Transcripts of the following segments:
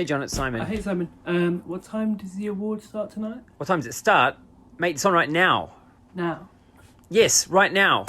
Hey John, it's Simon. Hey Simon, what time does the award start tonight? What time does it start? Mate, it's on right now. Now. Yes, right now.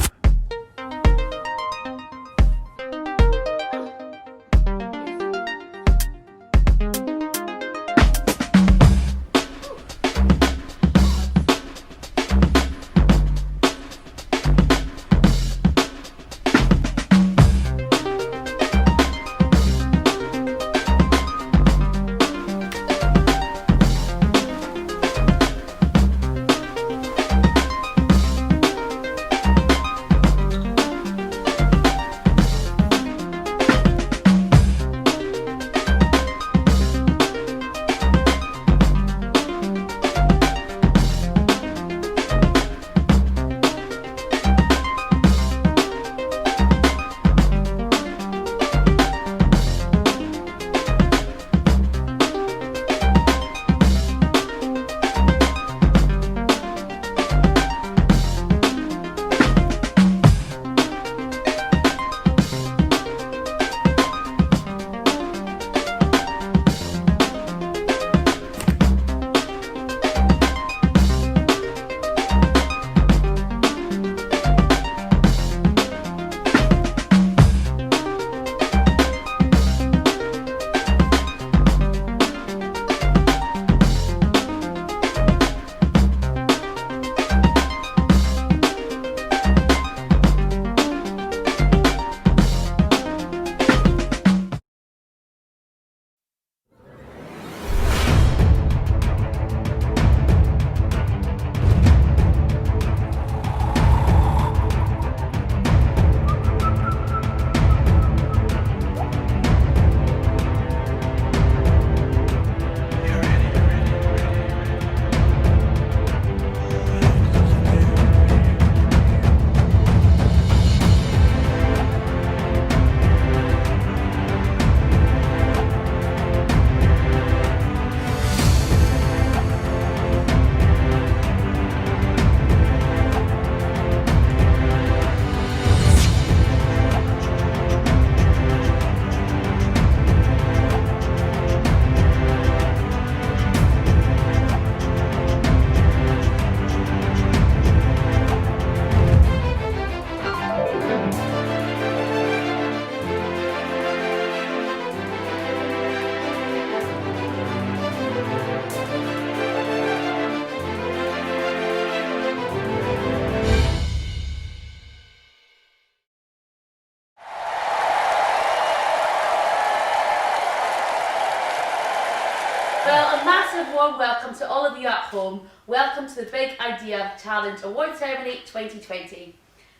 Well, a massive warm welcome to all of you at home. Welcome to the Big Idea Challenge Award Ceremony 2020.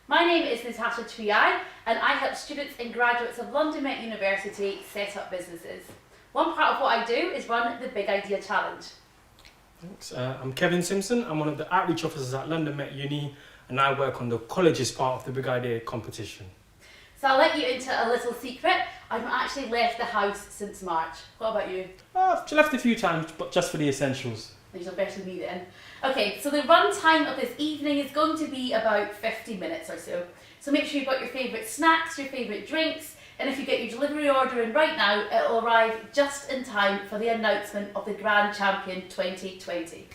My name is Natasha Triay and I help students and graduates of London Met University set up businesses. One part of what I do is run the Big Idea Challenge. Thanks. I'm Kevin Simpson. I'm one of the outreach officers at London Met Uni and I work on the colleges part of the Big Idea competition. So I'll let you into a little secret. I've actually left the house since March. What about you? I've left a few times, but just for the essentials. You're better than me then. Okay, so the run time of this evening is going to be about 50 minutes or so. So make sure you've got your favourite snacks, your favourite drinks, and if you get your delivery order in right now, it'll arrive just in time for the announcement of the Grand Champion 2020.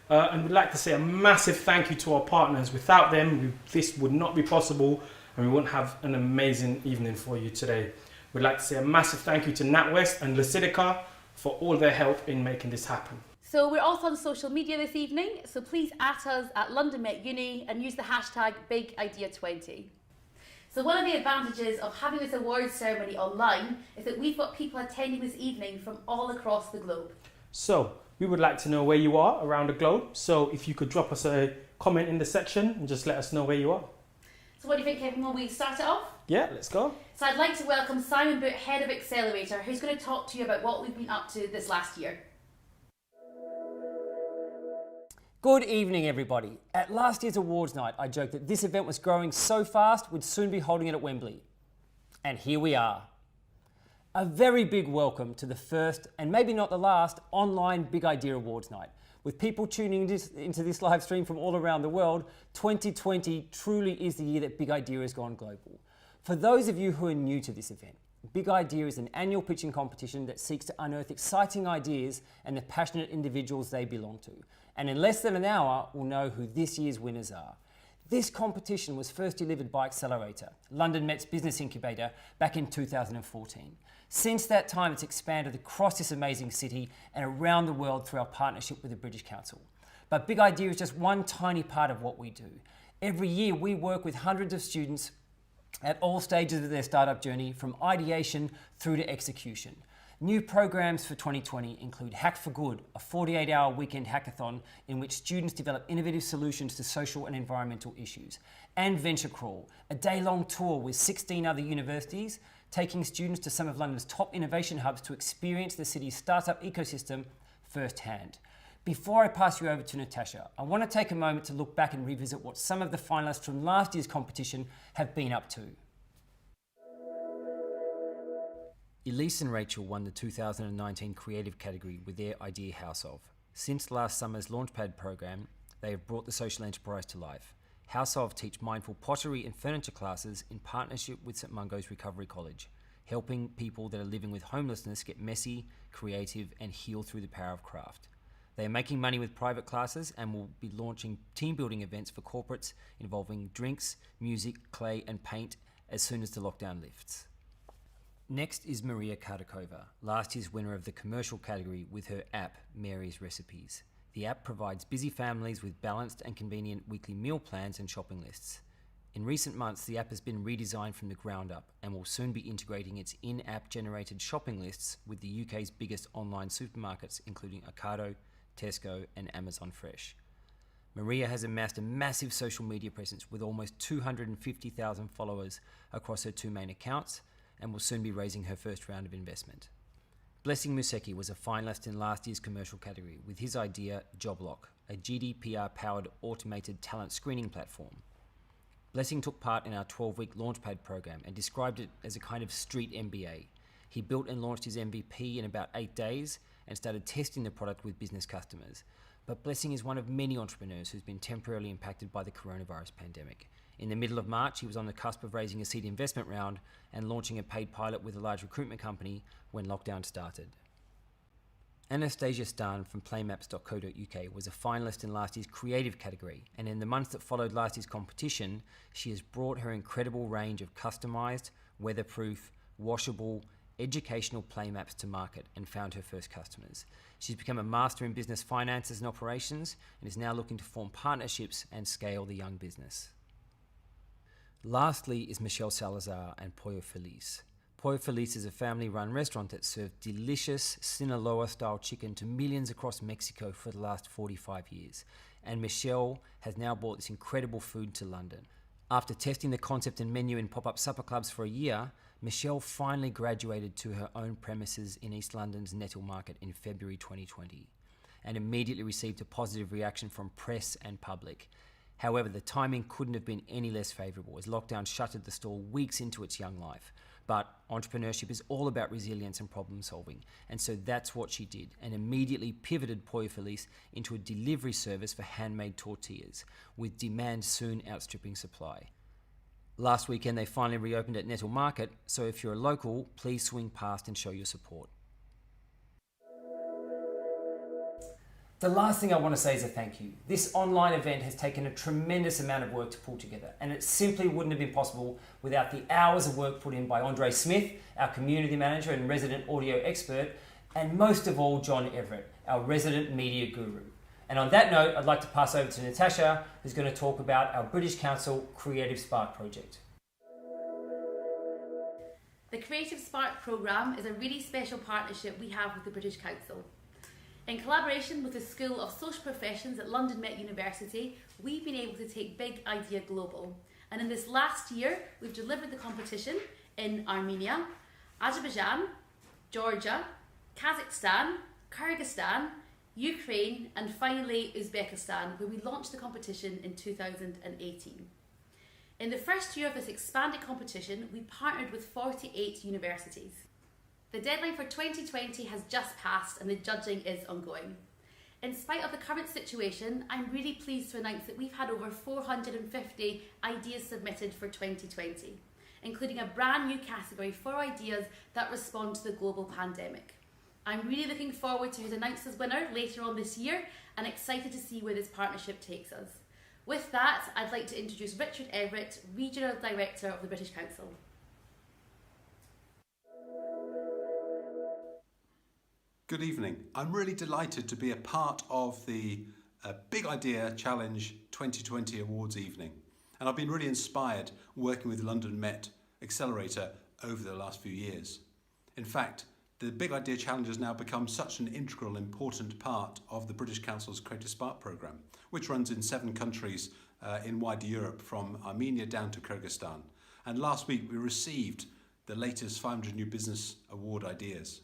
And we'd like to say a massive thank you to our partners. Without them, this would not be possible and we wouldn't have an amazing evening for you today. We'd like to say a massive thank you to NatWest and Lucidica for all their help in making this happen. So we're also on social media this evening, so please at us at London Met Uni and use the hashtag BigIdea20. So one of the advantages of having this awards ceremony online is that we've got people attending this evening from all across the globe. So we would like to know where you are around the globe. So if you could drop us a comment in the section and just let us know where you are. So what do you think, Kevin? Will we start it off? Yeah, let's go. So I'd like to welcome Simon Boot, Head of Accelerator, who's going to talk to you about what we've been up to this last year. Good evening, everybody. At last year's awards night, I joked that this event was growing so fast we'd soon be holding it at Wembley. And here we are. A very big welcome to the first, and maybe not the last, online Big Idea Awards night. With people tuning into this live stream from all around the world, 2020 truly is the year that Big Idea has gone global. For those of you who are new to this event, Big Idea is an annual pitching competition that seeks to unearth exciting ideas and the passionate individuals they belong to. And in less than an hour, we'll know who this year's winners are. This competition was first delivered by Accelerator, London Met's business incubator, back in 2014. Since that time, it's expanded across this amazing city and around the world through our partnership with the British Council. But Big Idea is just one tiny part of what we do. Every year, we work with hundreds of students at all stages of their startup journey, from ideation through to execution. New programs for 2020 include Hack for Good, a 48-hour weekend hackathon in which students develop innovative solutions to social and environmental issues, and Venture Crawl, a day-long tour with 16 other universities, taking students to some of London's top innovation hubs to experience the city's startup ecosystem firsthand. Before I pass you over to Natasha, I want to take a moment to look back and revisit what some of the finalists from last year's competition have been up to. Elise and Rachel won the 2019 creative category with their idea House Of. Since last summer's Launchpad program, they have brought the social enterprise to life. House Of teach mindful pottery and furniture classes in partnership with St Mungo's Recovery College, helping people that are living with homelessness get messy, creative and heal through the power of craft. They are making money with private classes and will be launching team building events for corporates involving drinks, music, clay and paint as soon as the lockdown lifts. Next is Maria Kardakova, last year's winner of the commercial category with her app, Mary's Recipes. The app provides busy families with balanced and convenient weekly meal plans and shopping lists. In recent months, the app has been redesigned from the ground up and will soon be integrating its in-app generated shopping lists with the UK's biggest online supermarkets, including Ocado, Tesco and Amazon Fresh. Maria has amassed a massive social media presence with almost 250,000 followers across her two main accounts and will soon be raising her first round of investment. Blessing Museki was a finalist in last year's commercial category with his idea JOBLOCK, a GDPR-powered automated talent screening platform. Blessing took part in our 12-week Launchpad program and described it as a kind of street MBA. He built and launched his MVP in about 8 days and started testing the product with business customers. But Blessing is one of many entrepreneurs who's been temporarily impacted by the coronavirus pandemic. In the middle of March, he was on the cusp of raising a seed investment round and launching a paid pilot with a large recruitment company when lockdown started. Anastasia Stan from PLAYMAPS.co.uk was a finalist in last year's creative category, and in the months that followed last year's competition, she has brought her incredible range of customised, weatherproof, washable, educational play maps to market and found her first customers. She's become a master in business finances and operations and is now looking to form partnerships and scale the young business. Lastly is Michelle Salazar and Pollo Feliz. Pollo Feliz is a family-run restaurant that served delicious Sinaloa-style chicken to millions across Mexico for the last 45 years. And Michelle has now brought this incredible food to London. After testing the concept and menu in pop-up supper clubs for a year, Michelle finally graduated to her own premises in East London's Nettle Market in February 2020 and immediately received a positive reaction from press and public. However, the timing couldn't have been any less favourable as lockdown shuttered the store weeks into its young life. But entrepreneurship is all about resilience and problem solving, and so that's what she did and immediately pivoted Pollo Feliz into a delivery service for handmade tortillas, with demand soon outstripping supply. Last weekend they finally reopened at Nettle Market, so if you're a local, please swing past and show your support. The last thing I want to say is a thank you. This online event has taken a tremendous amount of work to pull together, and it simply wouldn't have been possible without the hours of work put in by Andre Smith, our community manager and resident audio expert, and most of all, John Everett, our resident media guru. And on that note, I'd like to pass over to Natasha, who's going to talk about our British Council Creative Spark project. The Creative Spark programme is a really special partnership we have with the British Council. In collaboration with the School of Social Professions at London Met University, we've been able to take Big Idea global. And in this last year, we've delivered the competition in Armenia, Azerbaijan, Georgia, Kazakhstan, Kyrgyzstan, Ukraine, and finally Uzbekistan, where we launched the competition in 2018. In the first year of this expanded competition, we partnered with 48 universities. The deadline for 2020 has just passed and the judging is ongoing. In spite of the current situation, I'm really pleased to announce that we've had over 450 ideas submitted for 2020. including a brand new category for ideas that respond to the global pandemic. I'm really looking forward to who's announced as winner later on this year and excited to see where this partnership takes us. With that, I'd like to introduce Richard Everett, Regional Director of the British Council. Good evening. I'm really delighted to be a part of the Big Idea Challenge 2020 Awards evening. And I've been really inspired working with London Met Accelerator over the last few years. In fact, the Big Idea Challenge has now become such an integral, important part of the British Council's Creative Spark programme, which runs in 7 countries in wider Europe, from Armenia down to Kyrgyzstan. And last week we received the latest 500 New Business Award ideas.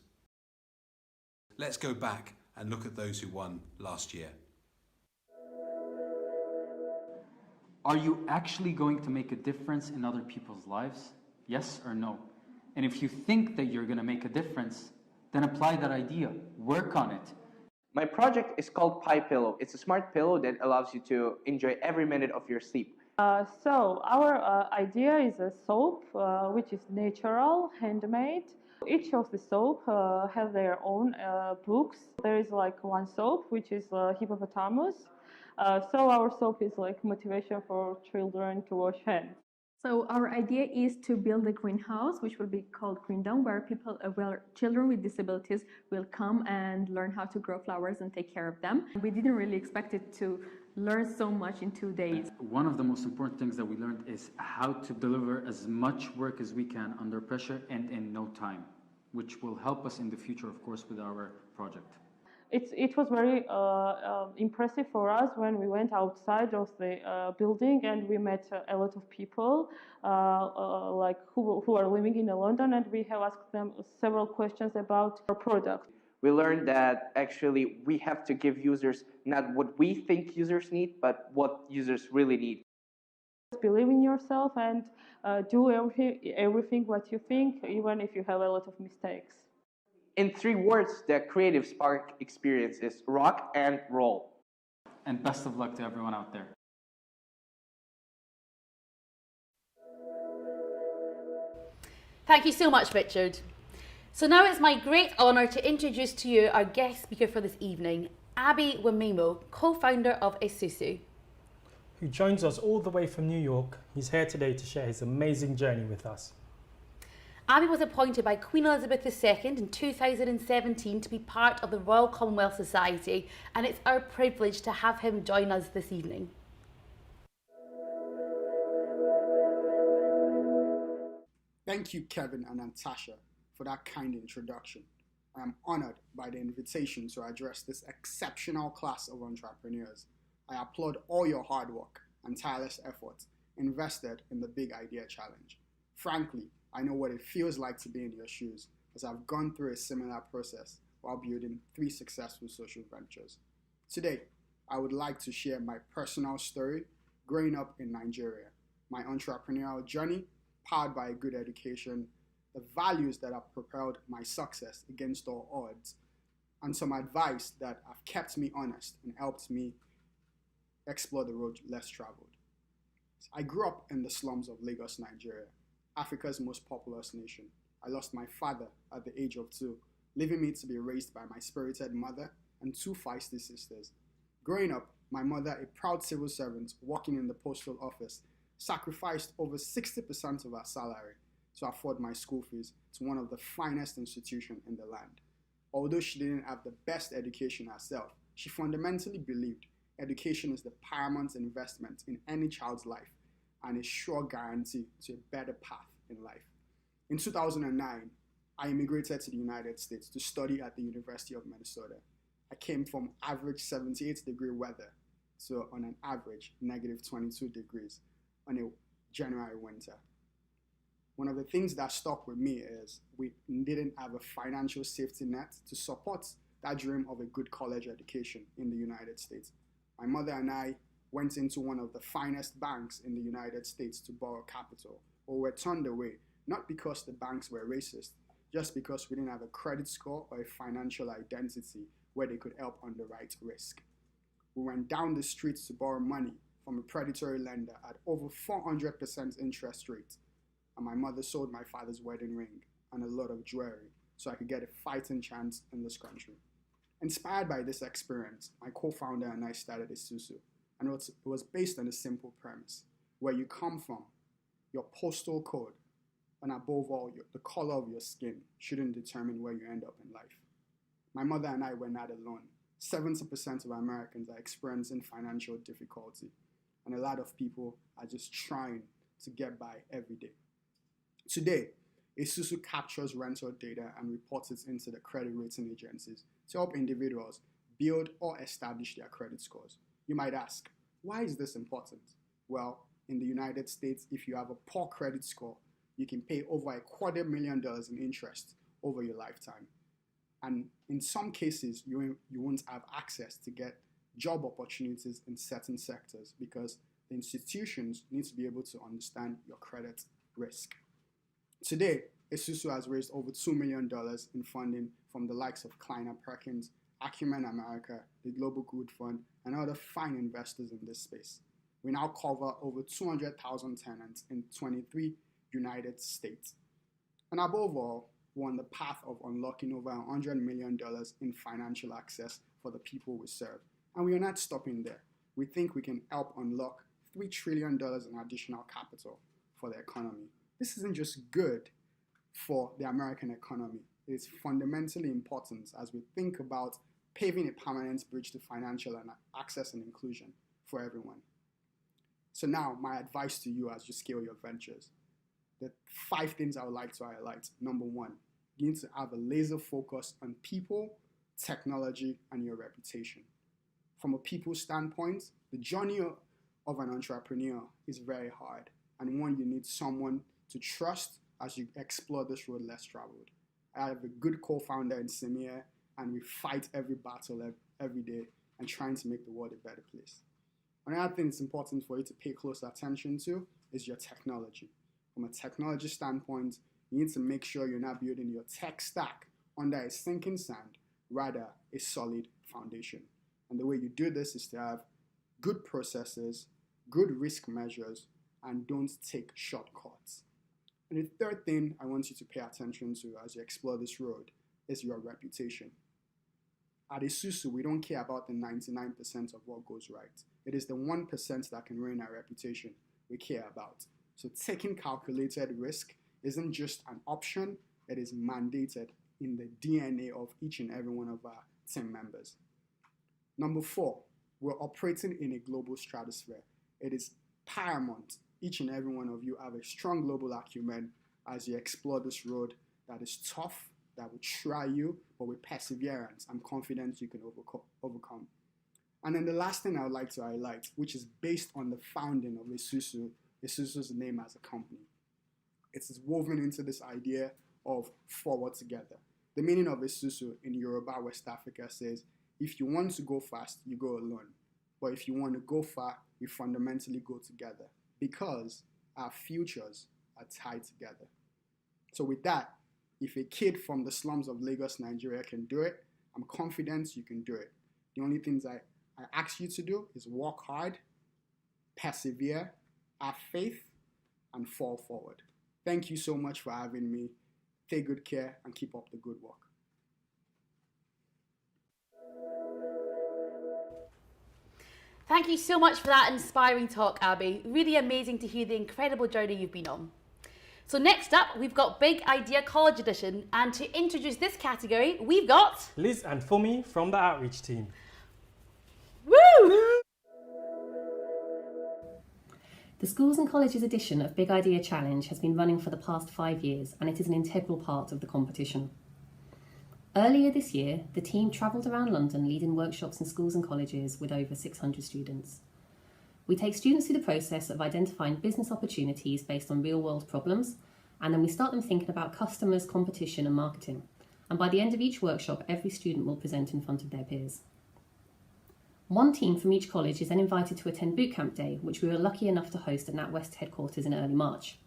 Let's go back and look at those who won last year. Are you actually going to make a difference in other people's lives? Yes or no? And if you think that you're going to make a difference, then apply that idea. Work on it. My project is called Pi Pillow. It's a smart pillow that allows you to enjoy every minute of your sleep. So our idea is a soap, which is natural, handmade. Each of the soap have their own books. There is like one soap, which is hippopotamus. So our soap is like motivation for children to wash hands. So our idea is to build a greenhouse, which will be called Green Dome, where children with disabilities will come and learn how to grow flowers and take care of them. We didn't really expect it to learn so much in 2 days. One of the most important things that we learned is how to deliver as much work as we can under pressure and in no time, which will help us in the future, of course, with our project. It was very impressive for us when we went outside of the building and we met a lot of people like who are living in London, and we have asked them several questions about our product. We learned that actually we have to give users not what we think users need, but what users really need. Believe in yourself and do everything what you think, even if you have a lot of mistakes. In 3 words, the Creative Spark experience is rock and roll. And best of luck to everyone out there. Thank you so much, Richard. So now it's my great honour to introduce to you our guest speaker for this evening, Abi Wamimo, co-founder of Isuzu. Who joins us all the way from New York. He's here today to share his amazing journey with us. Abi was appointed by Queen Elizabeth II in 2017 to be part of the Royal Commonwealth Society, and it's our privilege to have him join us this evening. Thank you, Kevin and Natasha, for that kind introduction. I am honored by the invitation to address this exceptional class of entrepreneurs. I applaud all your hard work and tireless efforts invested in the Big Idea Challenge. Frankly, I know what it feels like to be in your shoes, as I've gone through a similar process while building 3 successful social ventures. Today, I would like to share my personal story growing up in Nigeria, my entrepreneurial journey powered by a good education, the values that have propelled my success against all odds, and some advice that have kept me honest and helped me explore the road less traveled. I grew up in the slums of Lagos, Nigeria, Africa's most populous nation. I lost my father at the age of 2, leaving me to be raised by my spirited mother and 2 feisty sisters. Growing up, my mother, a proud civil servant working in the postal office, sacrificed over 60% of her salary to afford my school fees to one of the finest institutions in the land. Although she didn't have the best education herself, she fundamentally believed education is the paramount investment in any child's life and a sure guarantee to a better path in life. In 2009, I immigrated to the United States to study at the University of Minnesota. I came from average 78-degree weather to, on an average, negative 22 degrees on a January winter. One of the things that stuck with me is we didn't have a financial safety net to support that dream of a good college education in the United States. My mother and I went into one of the finest banks in the United States to borrow capital, or were turned away, not because the banks were racist, just because we didn't have a credit score or a financial identity where they could help underwrite risk. We went down the streets to borrow money from a predatory lender at over 400% interest rate. and my mother sold my father's wedding ring and a lot of jewelry so I could get a fighting chance in this country. Inspired by this experience, my co-founder and I started Isusu, and it was based on a simple premise: where you come from, your postal code, and above all, the color of your skin shouldn't determine where you end up in life. My mother and I were not alone. 70% of Americans are experiencing financial difficulty, and a lot of people are just trying to get by every day. Today, Isusu captures rental data and reports it into the credit rating agencies to help individuals build or establish their credit scores. You might ask, why is this important? Well, in the United States, if you have a poor credit score, you can pay over $250,000 in interest over your lifetime. And in some cases, you won't have access to get job opportunities in certain sectors because the institutions need to be able to understand your credit risk. Today, Isusu has raised over $2 million in funding from the likes of Kleiner Perkins, Acumen America, the Global Good Fund, and other fine investors in this space. We now cover over 200,000 tenants in 23 United States. And above all, we're on the path of unlocking over $100 million in financial access for the people we serve. And we are not stopping there. We think we can help unlock $3 trillion in additional capital for the economy. This isn't just good for the American economy. It is fundamentally important as we think about paving a permanent bridge to financial and access and inclusion for everyone. So now, my advice to you as you scale your ventures. The 5 things I would like to highlight. Number 1, you need to have a laser focus on people, technology, and your reputation. From a people standpoint, the journey of an entrepreneur is very hard, and one you need someone to trust as you explore this road less traveled. I have a good co-founder in Samir, and we fight every battle every day and trying to make the world a better place. Another thing that's important for you to pay close attention to is your technology. From a technology standpoint, you need to make sure you're not building your tech stack under a sinking sand, rather a solid foundation. And the way you do this is to have good processes, good risk measures, and don't take shortcuts. And the third thing I want you to pay attention to as you explore this road is your reputation. At Isusu, we don't care about the 99% of what goes right. It is the 1% that can ruin our reputation we care about. So taking calculated risk isn't just an option, it is mandated in the DNA of each and every one of our team members. Number 4, we're operating in a global stratosphere. It is paramount each and every one of you have a strong global acumen as you explore this road that is tough, that will try you, but with perseverance, I'm confident you can overcome. And then the last thing I would like to highlight, which is based on the founding of Isusu, Isusu's name as a company. It is woven into this idea of forward together. The meaning of Isusu in Yoruba, West Africa says, if you want to go fast, you go alone. But if you want to go far, we fundamentally go together because our futures are tied together. So with that, if a kid from the slums of Lagos, Nigeria can do it, I'm confident you can do it. The only things I ask you to do is work hard, persevere, have faith, and fall forward. Thank you so much for having me. Take good care and keep up the good work. Thank you so much for that inspiring talk, Abby. Really amazing to hear the incredible journey you've been on. So next up, we've got Big Idea College Edition, and to introduce this category, we've got Liz and Funmi from the outreach team. Woo! The Schools and Colleges edition of Big Idea Challenge has been running for the past 5 years, and it is an integral part of the competition. Earlier this year, the team travelled around London leading workshops in schools and colleges with over 600 students. We take students through the process of identifying business opportunities based on real-world problems, and then we start them thinking about customers, competition and marketing. And by the end of each workshop, every student will present in front of their peers. One team from each college is then invited to attend Bootcamp Day, which we were lucky enough to host at NatWest headquarters in early March.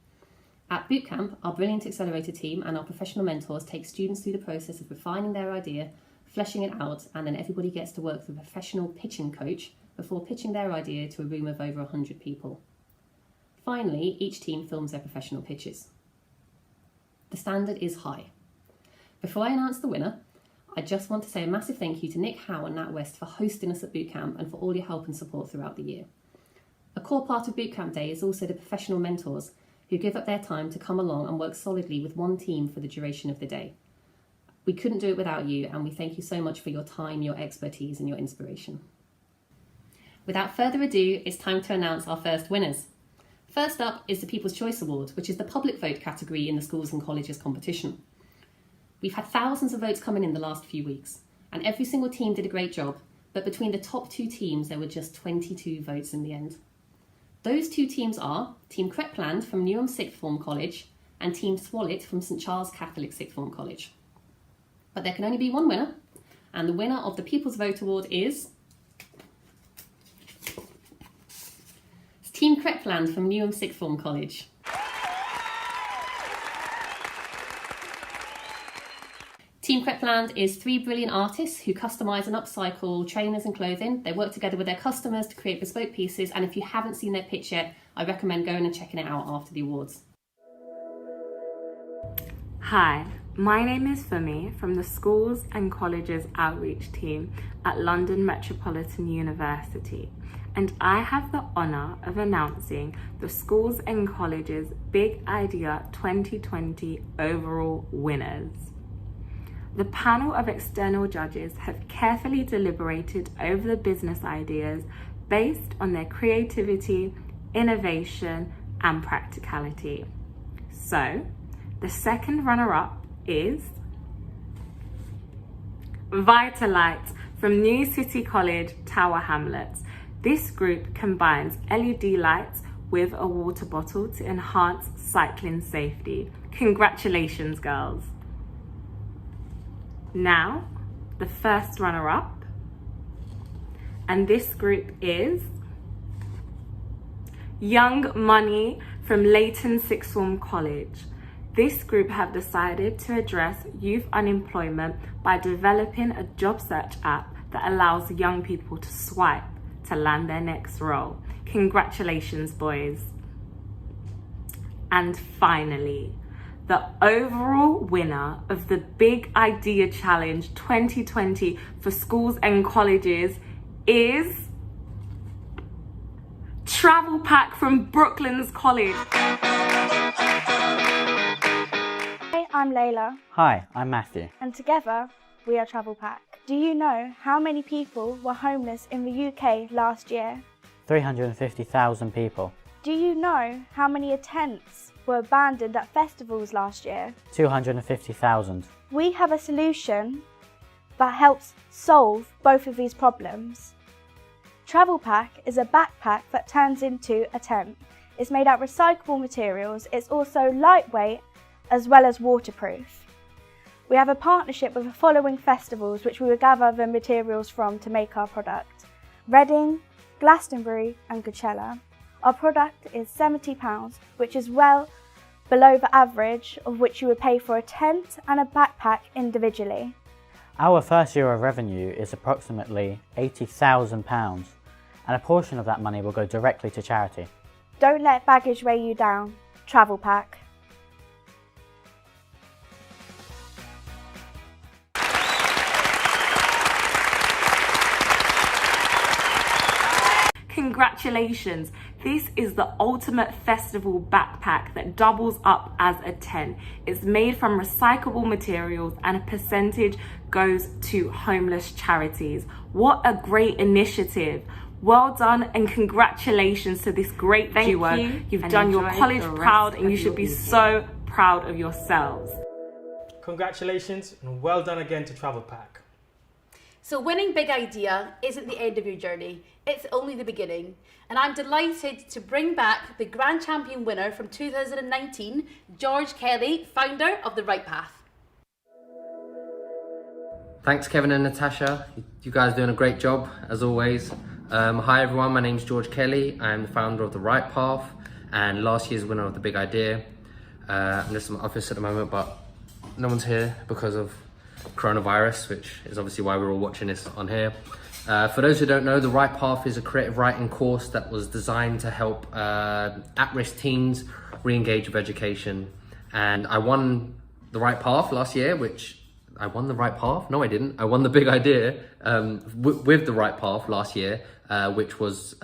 At Bootcamp, our brilliant accelerator team and our professional mentors take students through the process of refining their idea, fleshing it out, and then everybody gets to work with a professional pitching coach before pitching their idea to a room of over 100 people. Finally, each team films their professional pitches. The standard is high. Before I announce the winner, I just want to say a massive thank you to Nick, Howe and NatWest for hosting us at Bootcamp and for all your help and support throughout the year. A core part of Bootcamp Day is also the professional mentors who give up their time to come along and work solidly with one team for the duration of the day. We couldn't do it without you, and we thank you so much for your time, your expertise and your inspiration. Without further ado, it's time to announce our first winners. First up is the People's Choice Award, which is the public vote category in the schools and colleges competition. We've had thousands of votes coming in the last few weeks, and every single team did a great job, but between the top two teams there were just 22 votes in the end. Those two teams are Team Crepland from Newham Sixth Form College and Team Swallet from St Charles Catholic Sixth Form College. But there can only be one winner, and the winner of the People's Vote Award is Team Crepland from Newham Sixth Form College. Team Crepland is 3 brilliant artists who customise and upcycle trainers and clothing. They work together with their customers to create bespoke pieces, and if you haven't seen their pitch yet, I recommend going and checking it out after the awards. Hi, my name is Funmi from the Schools and Colleges Outreach Team at London Metropolitan University, and I have the honour of announcing the Schools and Colleges Big Idea 2020 overall winners. The panel of external judges have carefully deliberated over the business ideas based on their creativity, innovation, and practicality. So, the second runner-up is Vitalite from New City College, Tower Hamlets. This group combines LED lights with a water bottle to enhance cycling safety. Congratulations, girls. Now, the first runner-up, and this group is Young Money from Leighton Sixth Form College. This group have decided to address youth unemployment by developing a job search app that allows young people to swipe to land their next role. Congratulations, boys. And finally, the overall winner of the Big Idea Challenge 2020 for schools and colleges is Travel Pack from Brooklands College. Hi, I'm Layla. Hi, I'm Matthew. And together, we are Travel Pack. Do you know how many people were homeless in the UK last year? 350,000 people. Do you know how many tents were abandoned at festivals last year? 250,000. We have a solution that helps solve both of these problems. Travel Pack is a backpack that turns into a tent. It's made out of recyclable materials. It's also lightweight as well as waterproof. We have a partnership with the following festivals which we will gather the materials from to make our product: Reading, Glastonbury and Coachella. Our product is £70, which is well below the average of which you would pay for a tent and a backpack individually. Our first year of revenue is approximately £80,000, and a portion of that money will go directly to charity. Don't let baggage weigh you down. Travel Pack. Congratulations! This is the ultimate festival backpack that doubles up as a tent. It's made from recyclable materials and a percentage goes to homeless charities. What a great initiative! Well done and congratulations to this great duo. You've done your college proud and you should be so proud of yourselves. Congratulations and well done again to Travel Pack. So winning Big Idea isn't the end of your journey, it's only the beginning. And I'm delighted to bring back the Grand Champion winner from 2019, George Kelly, founder of The Right Path. Thanks Kevin and Natasha, you guys are doing a great job as always. Hi everyone, my name's George Kelly, I'm the founder of The Right Path and last year's winner of the Big Idea. I'm just in my office at the moment, but no one's here because of coronavirus, which is obviously why we're all watching this on here. For those who don't know, The Right Path is a creative writing course that was designed to help at-risk teens re-engage with education. and I won the right path last year, which I won the right path? No, I didn't. I won the big idea with the right path last year, which was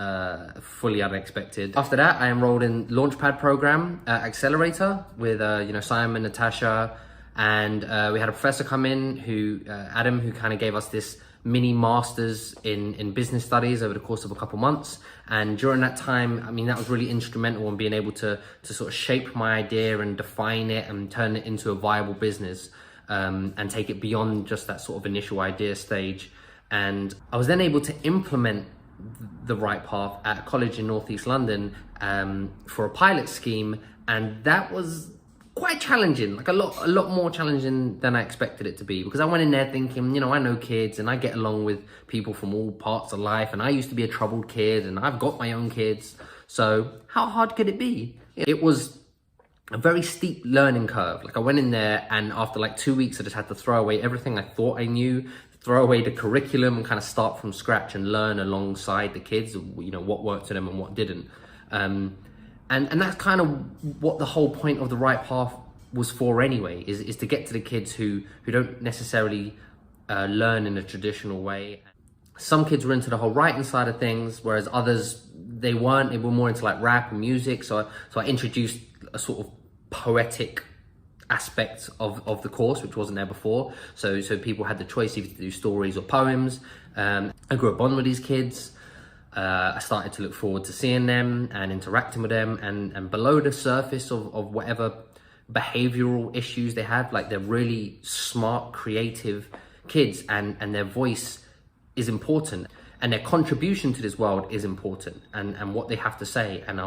fully unexpected. After that, I enrolled in Launchpad program Accelerator with Simon, Natasha, and we had a professor come in who Adam, who kind of gave us this mini masters in business studies over the course of a couple months. And during that time, I mean, that was really instrumental in being able to sort of shape my idea and define it and turn it into a viable business, and take it beyond just that sort of initial idea stage. And I was then able to implement the right path at a college in Northeast London for a pilot scheme, and that was quite challenging, like a lot more challenging than I expected it to be, because I went in there thinking, I know kids and I get along with people from all parts of life, and I used to be a troubled kid and I've got my own kids, so how hard could it be? It was a very steep learning curve. Like I went in there, and after like 2 weeks I just had to throw away everything I thought I knew, throw away the curriculum and kind of start from scratch and learn alongside the kids, what worked for them and what didn't. And that's kind of what the whole point of the right path was for anyway, is to get to the kids who don't necessarily learn in a traditional way. Some kids were into the whole writing side of things, whereas others, they weren't. They were more into like rap and music. So I introduced a sort of poetic aspect of the course, which wasn't there before. So people had the choice either to do stories or poems. I grew a bond with these kids. I started to look forward to seeing them and interacting with them, and below the surface of whatever behavioral issues they have, like they're really smart, creative kids, and their voice is important, and their contribution to this world is important, and what they have to say. And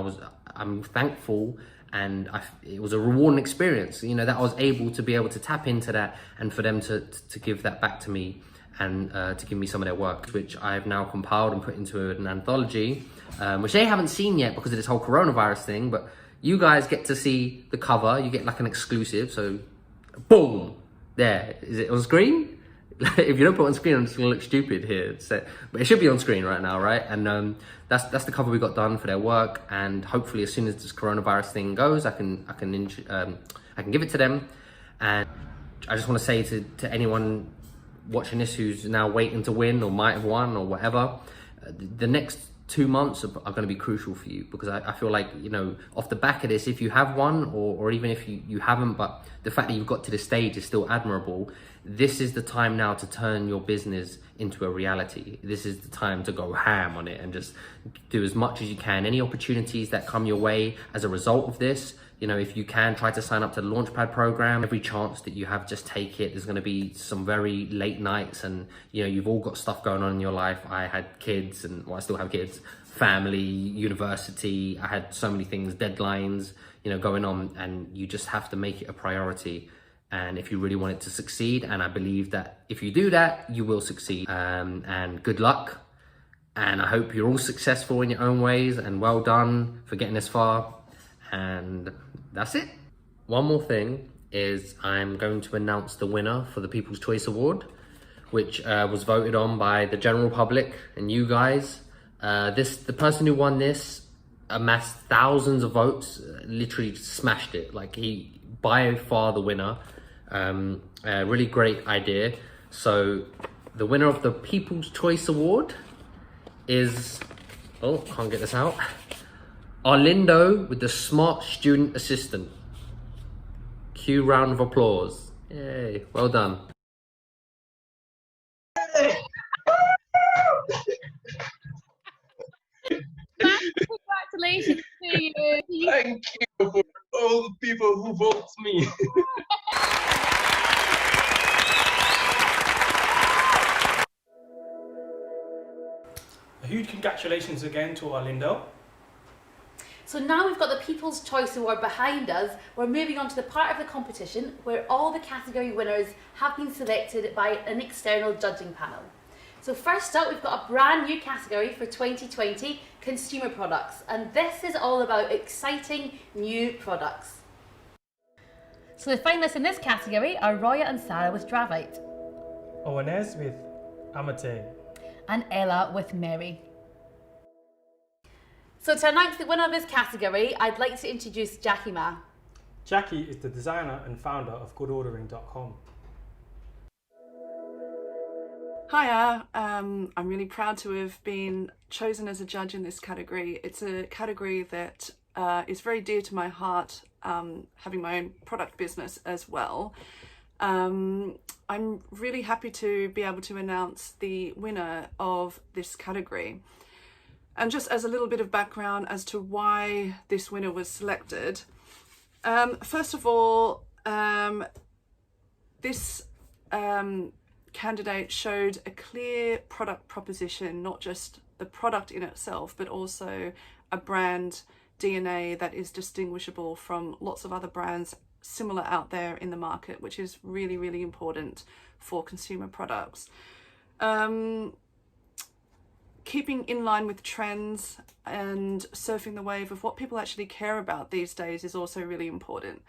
I'm thankful, and it was a rewarding experience, that I was able to tap into that, and for them to give that back to me, and to give me some of their work, which I've now compiled and put into an anthology, which they haven't seen yet because of this whole coronavirus thing, but you guys get to see the cover. You get like an exclusive, so boom, there. Is it on screen? If you don't put it on screen, I'm just gonna look stupid here. But it should be on screen right now, right? And that's the cover we got done for their work, and hopefully as soon as this coronavirus thing goes, I can give it to them. And I just want to say to anyone watching this who's now waiting to win or might have won or whatever, the next 2 months are going to be crucial for you, because I feel like, off the back of this, if you have won or even if you haven't, but the fact that you've got to this stage is still admirable, this is the time now to turn your business into a reality. This is the time to go ham on it and just do as much as you can. Any opportunities that come your way as a result of this, if you can, try to sign up to the Launchpad program. Every chance that you have, just take it. There's going to be some very late nights, and you've all got stuff going on in your life. I had kids, and I still have kids, family, university. I had so many things, deadlines, going on, and you just have to make it a priority. And if you really want it to succeed, and I believe that if you do that, you will succeed. And good luck. And I hope you're all successful in your own ways, and well done for getting this far. And that's it. One more thing is I'm going to announce the winner for the People's Choice Award, which was voted on by the general public and you guys. The person who won this amassed thousands of votes, literally smashed it. Like, he by far the winner. A really great idea. So the winner of the People's Choice Award is, can't get this out, Arlindo with the Smart Student Assistant. Cue round of applause. Yay, well done. Congratulations to you. Thank you for all the people who vote me. A huge congratulations again to Arlindo. So now we've got the People's Choice Award behind us, we're moving on to the part of the competition where all the category winners have been selected by an external judging panel. So first up, we've got a brand new category for 2020, consumer products, and this is all about exciting new products. So the finalists in this category are Roya and Sarah with Dravite, Owanes with Amate, and Ella with Mary. So to announce the winner of this category, I'd like to introduce Jacqui Ma. Jacqui is the designer and founder of goodordering.com. Hiya, I'm really proud to have been chosen as a judge in this category. It's a category that is very dear to my heart, having my own product business as well. I'm really happy to be able to announce the winner of this category. And just as a little bit of background as to why this winner was selected. First of all, this candidate showed a clear product proposition, not just the product in itself, but also a brand DNA that is distinguishable from lots of other brands similar out there in the market, which is really, really important for consumer products. Keeping in line with trends and surfing the wave of what people actually care about these days is also really important.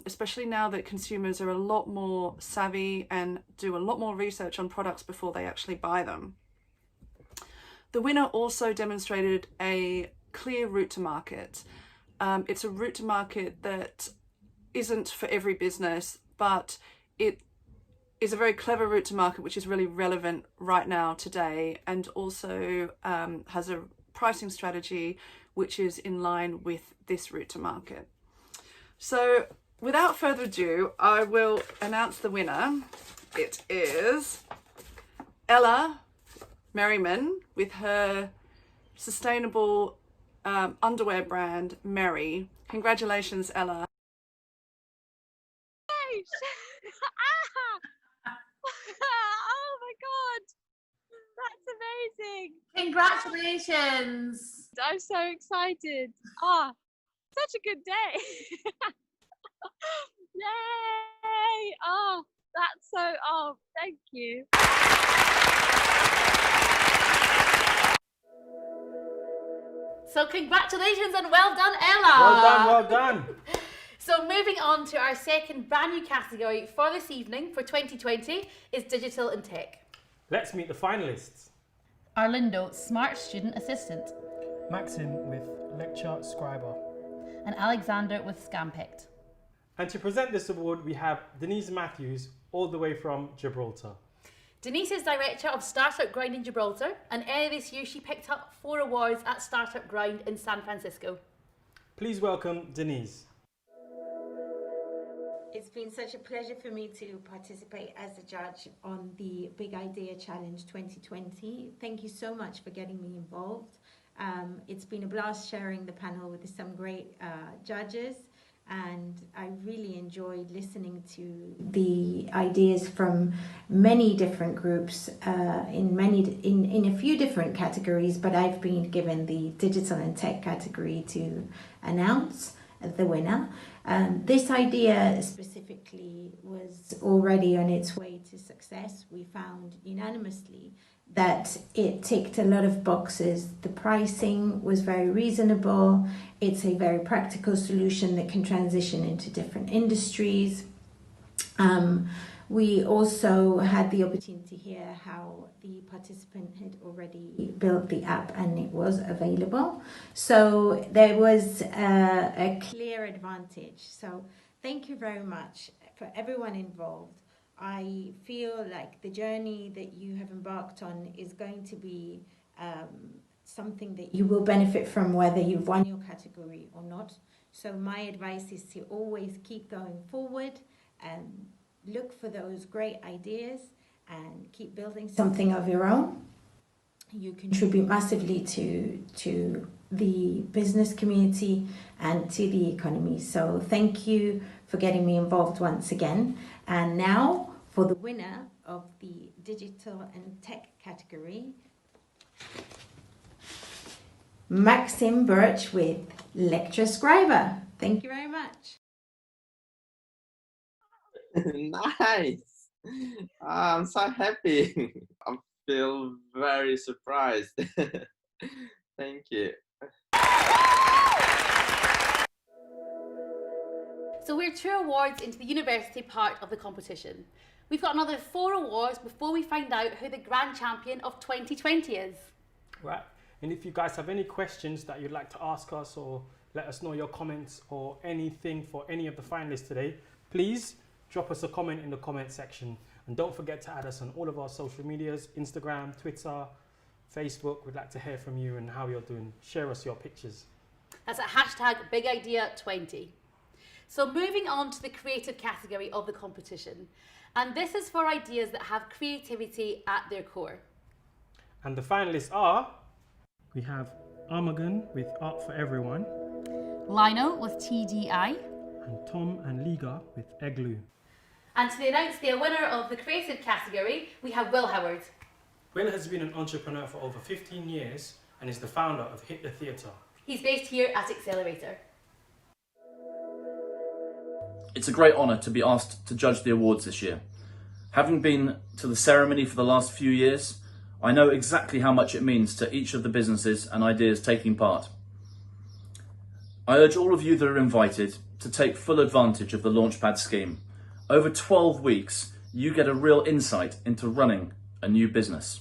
Especially now that consumers are a lot more savvy and do a lot more research on products before they actually buy them. The winner also demonstrated a clear route to market. It's a route to market that isn't for every business, but it is a very clever route to market which is really relevant right now today, and also has a pricing strategy which is in line with this route to market. So without further ado, I will announce the winner. It is Ella Merriman with her sustainable underwear brand, Merry. Congratulations, Ella. Oh my God, that's amazing. Congratulations. I'm so excited. Ah, such a good day. Yay. Oh, that's so, oh, thank you. So congratulations and well done, Ella. Well done, well done. So moving on to our second brand new category for this evening for 2020 is digital and tech. Let's meet the finalists. Arlindo, Smart Student Assistant. Maxim with Lecture Scriber. And Alexander with Scampicked. And to present this award, we have Denise Matthews, all the way from Gibraltar. Denise is director of Startup Grind in Gibraltar, and earlier this year she picked up 4 awards at Startup Grind in San Francisco. Please welcome Denise. It's been such a pleasure for me to participate as a judge on the Big Idea Challenge 2020. Thank you so much for getting me involved. It's been a blast sharing the panel with some great judges, and I really enjoyed listening to the ideas from many different groups in a few different categories, but I've been given the digital and tech category to announce the winner. This idea specifically was already on its way to success. We found unanimously that it ticked a lot of boxes. The pricing was very reasonable. It's a very practical solution that can transition into different industries. We also had the opportunity to hear how the participant had already built the app and it was available. So there was a clear advantage. So thank you very much for everyone involved. I feel like the journey that you have embarked on is going to be something that you will benefit from whether you've won your category or not. So my advice is to always keep going forward and look for those great ideas and keep building something of your own. You contribute massively to the business community and to the economy. So thank you for getting me involved once again. And now for the winner of the digital and tech category, Maxim Birch with Lecture Scriber. Thank you very much. Nice. I'm so happy. I feel very surprised. Thank you. So we're 2 awards into the university part of the competition. We've got another 4 awards before we find out who the grand champion of 2020 is. Right. And if you guys have any questions that you'd like to ask us or let us know your comments or anything for any of the finalists today, please drop us a comment in the comment section. And don't forget to add us on all of our social medias, Instagram, Twitter, Facebook. We'd like to hear from you and how you're doing. Share us your pictures. That's at hashtag BigIdea20. So moving on to the creative category of the competition. And this is for ideas that have creativity at their core. And the finalists are, we have Armagon with Art for Everyone, Lionel with TDI, and Tom and Liga with Eggloo. And to announce the winner of the creative category, we have Will Howard. Will has been an entrepreneur for over 15 years and is the founder of Hit the Theatre. He's based here at Accelerator. It's a great honour to be asked to judge the awards this year. Having been to the ceremony for the last few years, I know exactly how much it means to each of the businesses and ideas taking part. I urge all of you that are invited to take full advantage of the Launchpad scheme. Over 12 weeks, you get a real insight into running a new business.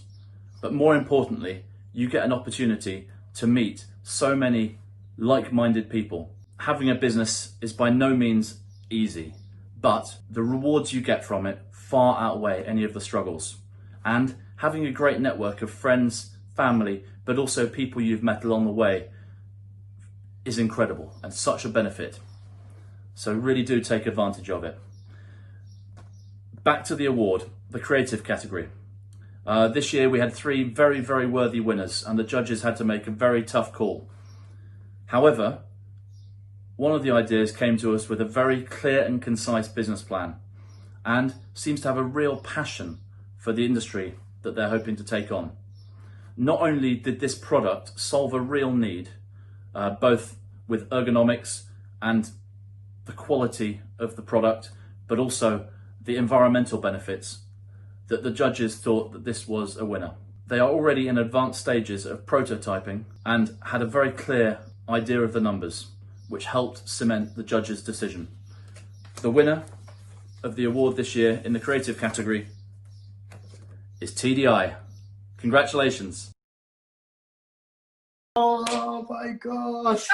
But more importantly, you get an opportunity to meet so many like-minded people. Having a business is by no means easy, but the rewards you get from it far outweigh any of the struggles. And having a great network of friends, family, but also people you've met along the way is incredible and such a benefit. So really do take advantage of it. Back to the award, the creative category. This year we had 3 very, very worthy winners and the judges had to make a very tough call. However, one of the ideas came to us with a very clear and concise business plan and seems to have a real passion for the industry that they're hoping to take on. Not only did this product solve a real need, both with ergonomics and the quality of the product, but also the environmental benefits, that the judges thought that this was a winner. They are already in advanced stages of prototyping and had a very clear idea of the numbers, which helped cement the judges' decision. The winner of the award this year in the creative category is TDI. Congratulations. Oh my gosh,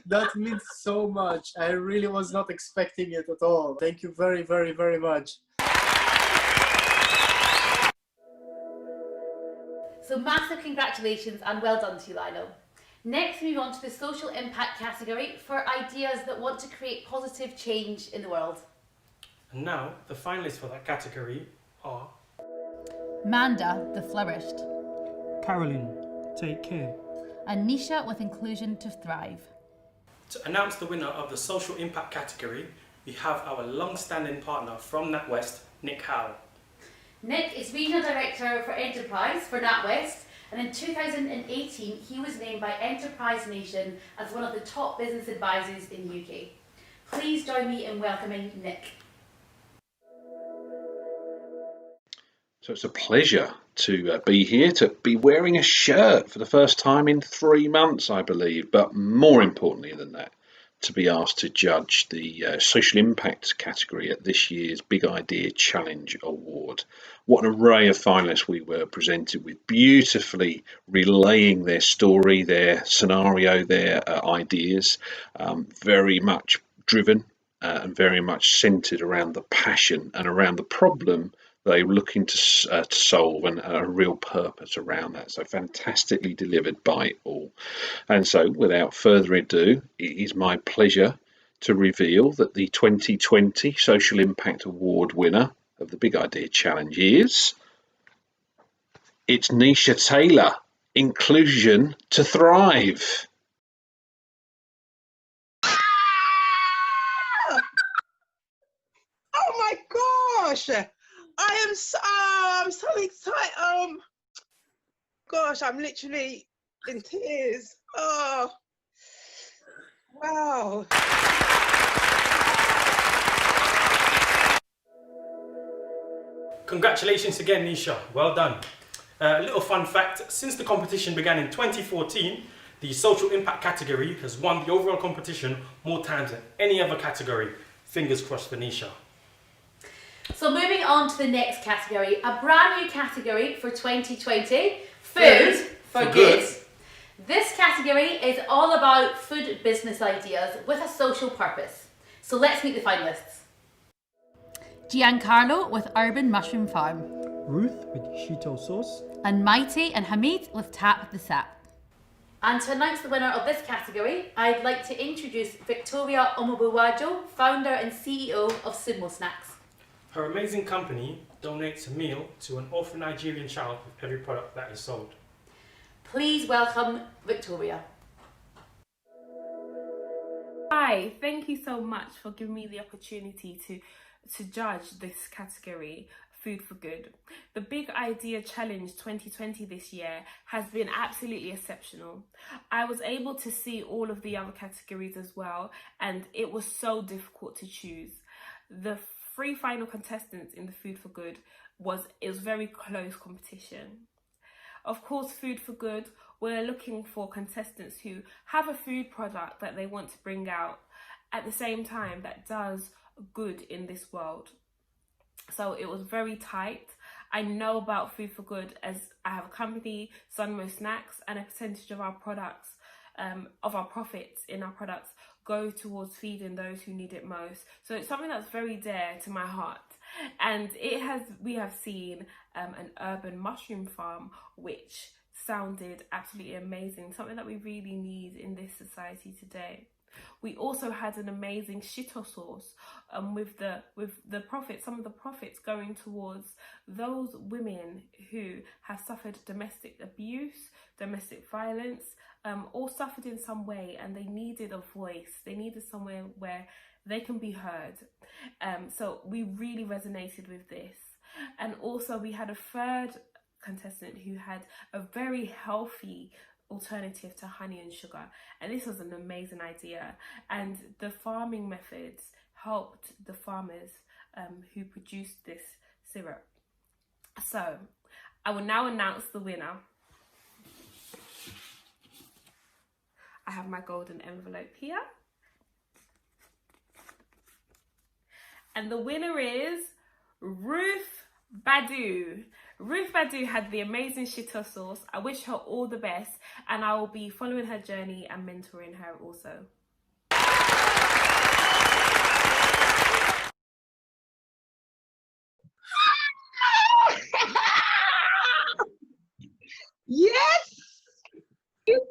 that means so much. I really was not expecting it at all. Thank you very, very, very much. So massive congratulations and well done to you, Lionel. Next, we move on to the social impact category for ideas that want to create positive change in the world. And now, the finalists for that category are Manda, the Flourished. Carolyn, Take Care. And Nisha with Inclusion to Thrive. To announce the winner of the social impact category, we have our long-standing partner from NatWest, Nick Howe. Nick is Regional Director for Enterprise for NatWest, and in 2018 he was named by Enterprise Nation as one of the top business advisors in the UK. Please join me in welcoming Nick. So it's a pleasure to be here, to be wearing a shirt for the first time in 3 months, I believe, but more importantly than that, to be asked to judge the social impact category at this year's Big Idea Challenge Award. What an array of finalists we were presented with, beautifully relaying their story, their scenario, their ideas, very much driven and very much centered around the passion and around the problem they were looking to solve, and a real purpose around that. So fantastically delivered by all. And so without further ado, it is my pleasure to reveal that the 2020 Social Impact Award winner of the Big Idea Challenge is... it's Nisha Taylor, Inclusion to Thrive. Oh my gosh! I'm so excited. Gosh, I'm literally in tears. Oh, wow. Congratulations again, Nisha. Well done. A little fun fact, since the competition began in 2014, the social impact category has won the overall competition more times than any other category. Fingers crossed for Nisha. So moving on to the next category, a brand new category for 2020, Food for Good. This category category is all about food business ideas with a social purpose. So let's meet the finalists. Giancarlo with Urban Mushroom Farm. Ruth with Shito Sauce. And Mighty and Hamid with Tap the Sap. And to announce the winner of this category, I'd like to introduce Victoria Omobuwajo, founder and CEO of Sumo Snacks. Her amazing company donates a meal to an orphan Nigerian child with every product that is sold. Please welcome Victoria. Hi, thank you so much for giving me the opportunity to judge this category, Food for Good. The Big Idea Challenge 2020 this year has been absolutely exceptional. I was able to see all of the other categories as well, and it was so difficult to choose. The 3 final contestants in the Food for Good was very close competition. Of course, Food for Good, we're looking for contestants who have a food product that they want to bring out at the same time that does good in this world. So it was very tight. I know about Food for Good as I have a company, Sunmo Snacks, and a percentage of our products, of our profits in our products go towards feeding those who need it most. So it's something that's very dear to my heart. And we have seen an urban mushroom farm, which sounded absolutely amazing, something that we really need in this society today. We also had an amazing shito sauce with the profits, some of the profits going towards those women who have suffered domestic abuse, domestic violence, or suffered in some way, and they needed a voice. They needed somewhere where they can be heard. So we really resonated with this. And also we had a third contestant who had a very healthy alternative to honey and sugar, and this was an amazing idea, and the farming methods helped the farmers who produced this syrup. So I will now announce the winner. I have my golden envelope here, and the winner is Ruth Badu. Ruth Badu had the amazing shito sauce. I wish her all the best, and I will be following her journey and mentoring her also. Yes! It's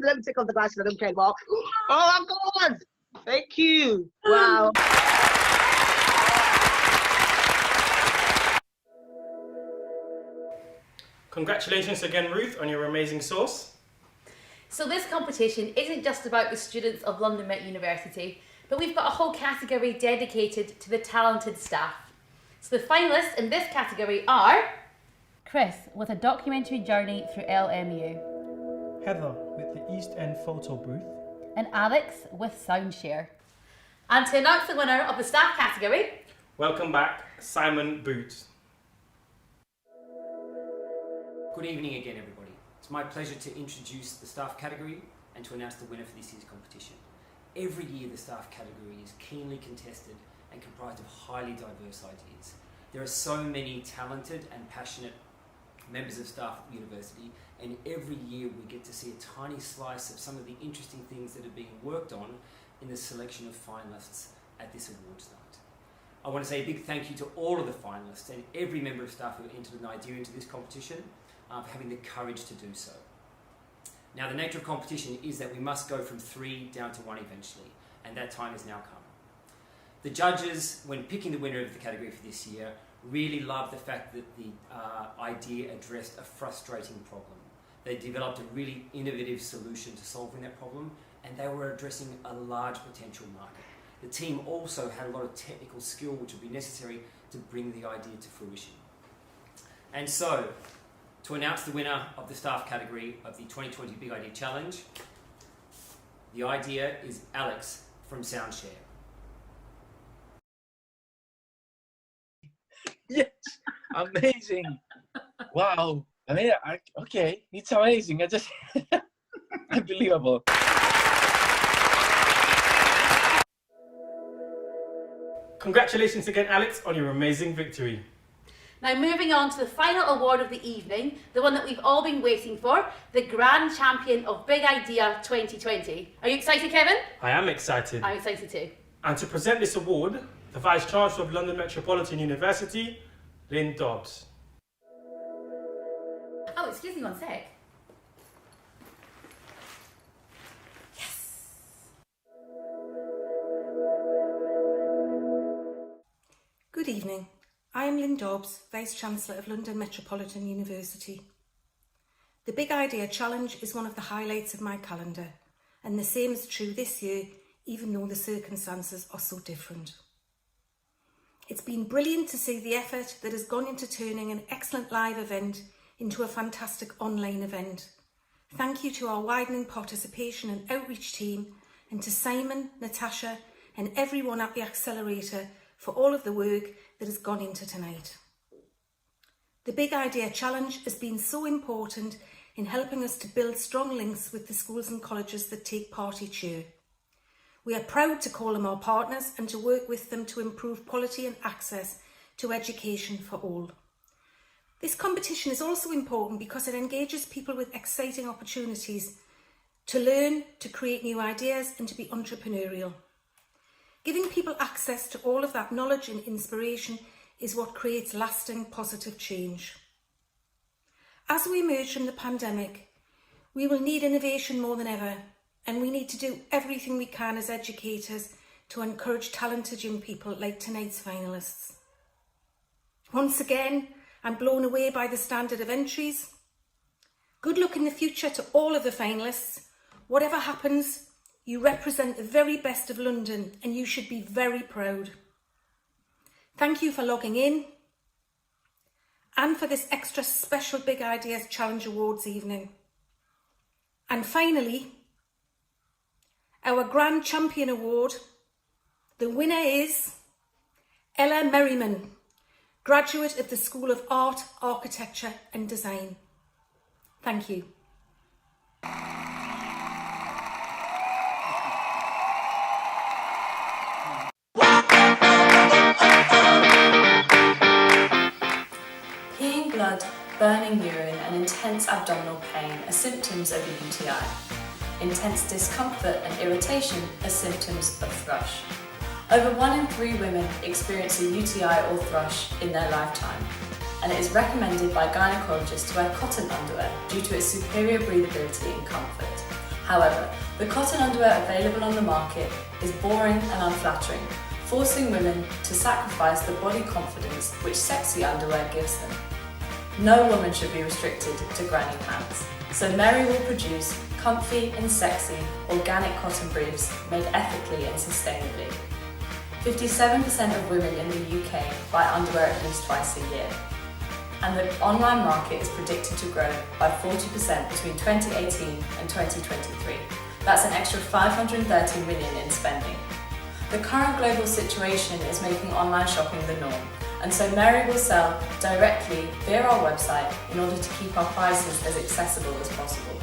Let me take off the glasses. Let them play ball. Oh my God! Thank you. Wow. Congratulations again, Ruth, on your amazing sauce. So this competition isn't just about the students of London Met University, but we've got a whole category dedicated to the talented staff. So the finalists in this category are Chris with a documentary journey through LMU, Heather with the East End photo booth, and Alex with Soundshare. And to announce the winner of the staff category, welcome back, Simon Boots. Good evening again, everybody. It's my pleasure to introduce the staff category and to announce the winner for this year's competition. Every year the staff category is keenly contested and comprised of highly diverse ideas. There are so many talented and passionate members of staff at the university, and every year we get to see a tiny slice of some of the interesting things that are being worked on in the selection of finalists at this awards night. I want to say a big thank you to all of the finalists and every member of staff who entered an idea into this competition for having the courage to do so. Now, the nature of competition is that we must go from 3 down to 1 eventually, and that time has now come. The judges, when picking the winner of the category for this year, really loved the fact that the idea addressed a frustrating problem. They developed a really innovative solution to solving that problem, and they were addressing a large potential market. The team also had a lot of technical skill which would be necessary to bring the idea to fruition. And so, to announce the winner of the staff category of the 2020 Big Idea Challenge, the idea is Alex from Soundshare. Yes, amazing. Wow. I mean, okay, it's amazing. I just, unbelievable. Congratulations again, Alex, on your amazing victory. Now moving on to the final award of the evening, the one that we've all been waiting for, the Grand Champion of Big Idea 2020. Are you excited, Kevin? I am excited. I'm excited too. And to present this award, the Vice Chancellor of London Metropolitan University, LYNN DOBBS. Oh, excuse me one sec. Good evening. I am LYNN DOBBS, Vice Chancellor of London Metropolitan University. The Big Idea Challenge is one of the highlights of my calendar, and the same is true this year, even though the circumstances are so different. It's been brilliant to see the effort that has gone into turning an excellent live event into a fantastic online event. Thank you to our widening participation and outreach team, and to Simon, Natasha, and everyone at the Accelerator for all of the work that has gone into tonight. The Big Idea Challenge has been so important in helping us to build strong links with the schools and colleges that take part each year. We are proud to call them our partners and to work with them to improve quality and access to education for all. This competition is also important because it engages people with exciting opportunities to learn, to create new ideas and to be entrepreneurial. Giving people access to all of that knowledge and inspiration is what creates lasting positive change. As we emerge from the pandemic, we will need innovation more than ever, and we need to do everything we can as educators to encourage talented young people like tonight's finalists. Once again, I'm blown away by the standard of entries. Good luck in the future to all of the finalists. Whatever happens, you represent the very best of London and you should be very proud. Thank you for logging in and for this extra special Big Ideas Challenge Awards evening. And finally, our Grand Champion Award, the winner is Ella Merriman, graduate of the School of Art, Architecture and Design. Thank you. Peeing blood, burning urine and intense abdominal pain are symptoms of a UTI. Intense discomfort and irritation are symptoms of thrush. Over 1 in 3 women experience a UTI or thrush in their lifetime, and it is recommended by gynecologists to wear cotton underwear due to its superior breathability and comfort. However, the cotton underwear available on the market is boring and unflattering, forcing women to sacrifice the body confidence which sexy underwear gives them. No woman should be restricted to granny pants, so Mary will produce comfy and sexy organic cotton briefs made ethically and sustainably. 57% of women in the UK buy underwear at least twice a year, and the online market is predicted to grow by 40% between 2018 and 2023. That's an extra 530 million in spending. The current global situation is making online shopping the norm, and so Mary will sell directly via our website in order to keep our prices as accessible as possible.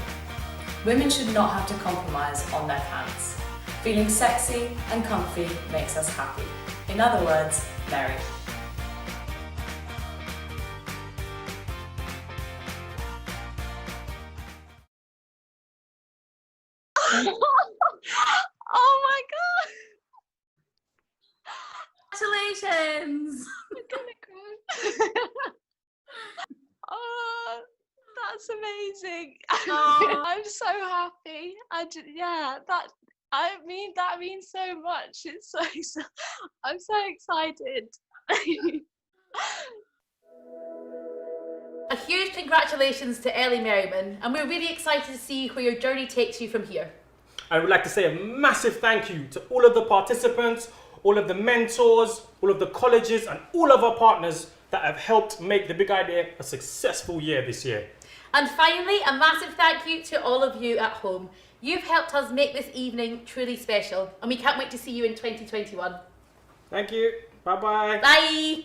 Women should not have to compromise on their pants. Feeling sexy and comfy makes us happy. In other words, Mary. Oh my god! Congratulations! I'm gonna cry. Oh, that's amazing. Oh. I'm so happy. That means so much. It's so I'm so excited. A huge congratulations to Ellie Merriman, and we're really excited to see where your journey takes you from here. I would like to say a massive thank you to all of the participants, all of the mentors, all of the colleges and all of our partners that have helped make the Big Idea a successful year this year. And finally, a massive thank you to all of you at home. You've helped us make this evening truly special, and we can't wait to see you in 2021. Thank you. Bye-bye. Bye.